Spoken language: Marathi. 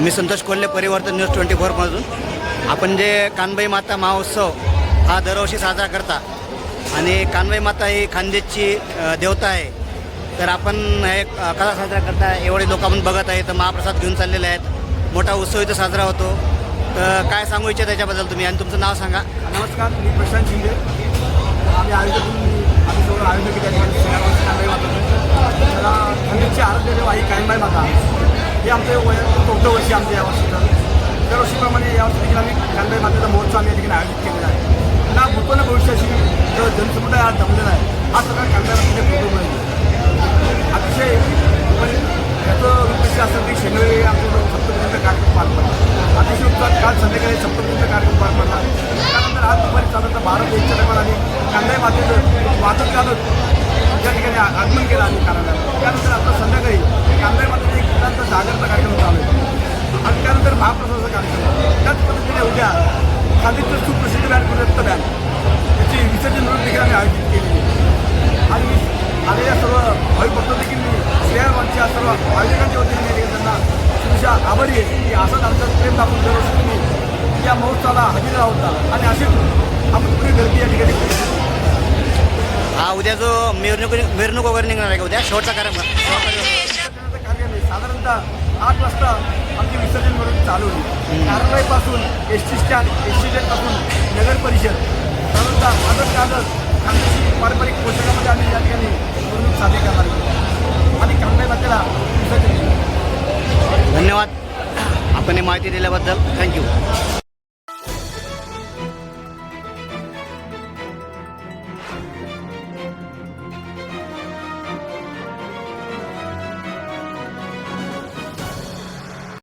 मी संतोष कोल्हे, परिवर्तन न्यूज 24मधून. आपण जे कानबाई माता महोत्सव हा दरवर्षी साजरा करता आणि कानबाई माता ही खानदेशची देवता आहे. तर आपण हे कसा साजरा करता, एवढे लोक आपण बघत आहे, तर महाप्रसाद घेऊन चाललेले आहेत, मोठा उत्सव इथं साजरा होतो. तर काय सांगू इच्छिता त्याच्याबद्दल तुम्ही, आणि तुमचं नाव सांगा. नमस्कार, मी प्रशांत शिंदे. आम्ही आयोजक आयोजक त्या ठिकाणी कानबाई माता, त्याला खानदेशची आराध्य आई कानबाई माता, हे आमचं 4थं वर्षी आमचं यावर्षीचं. दरवर्षीप्रमाणे यावर्षी देखील आम्ही कानबाई मातेचा महोत्सव आम्ही या ठिकाणी आयोजित केलेला आहे. ना भूतोन भविष्याशी जो जनसमुदाय आज जमलेला आहे, हा सगळा कानबाई मातेच्या फोटोमुळे अतिशय याचं उद्देश असं की शनिवारी आमचं सप्तपदीचा कार्यक्रम पार पडला. अतिशय उत्साहात काल संध्याकाळी सप्तपदीचा कार्यक्रम पार पडला. त्यानंतर आज दुपारी साधारणतः 12:01च्या टायमाला आम्ही कानबाई मातेचं वादक घालत या ठिकाणी आगमन केलं आम्ही कार्यालयात. त्यानंतर आता संध्याकाळी कानबाई मातेचा एक मुलांचा जागरचा कार्यक्रम चालू आहे आणि त्यानंतर महाप्रसादाचा कार्यक्रम. त्याच पद्धतीने उद्या खानदेशचं सुप्रसिद्ध बँड गुरुदत्त बँड याची विसर्जन म्हणून देखील आम्ही आयोजित केलेली आहे. आणि आलेल्या सर्व भाविक भक्त देखील मी श्रेयांच्या सर्व आयोजकांच्या वतीने या ठिकाणी त्यांना तुमच्या आभारी आहे की असाच आमचा प्रेम दाखवून दरवर्षी तुम्ही या महोत्सवाला हजेरी लावता आणि अशीच आपण पुढे गर्दी या ठिकाणी केली. हा उद्या जो मिरवणूक वगैरे निघणार आहे का उद्या शेवटचा कार्यक्रम? कार्य नाही, साधारणतः 8 वाजता आमची विसर्जन म्हणून चालू होईल. कारवाईपासून एस टी स्टँडपासून नगर परिषद साधारणतः आदत खानदेशी पारंपरिक पोशाखामध्ये आम्ही या ठिकाणी मिरवणूक साजरी करणार आहोत आणि कानबाई मातेला विसर्जन. धन्यवाद आपण ही माहिती दिल्याबद्दल. थँक्यू.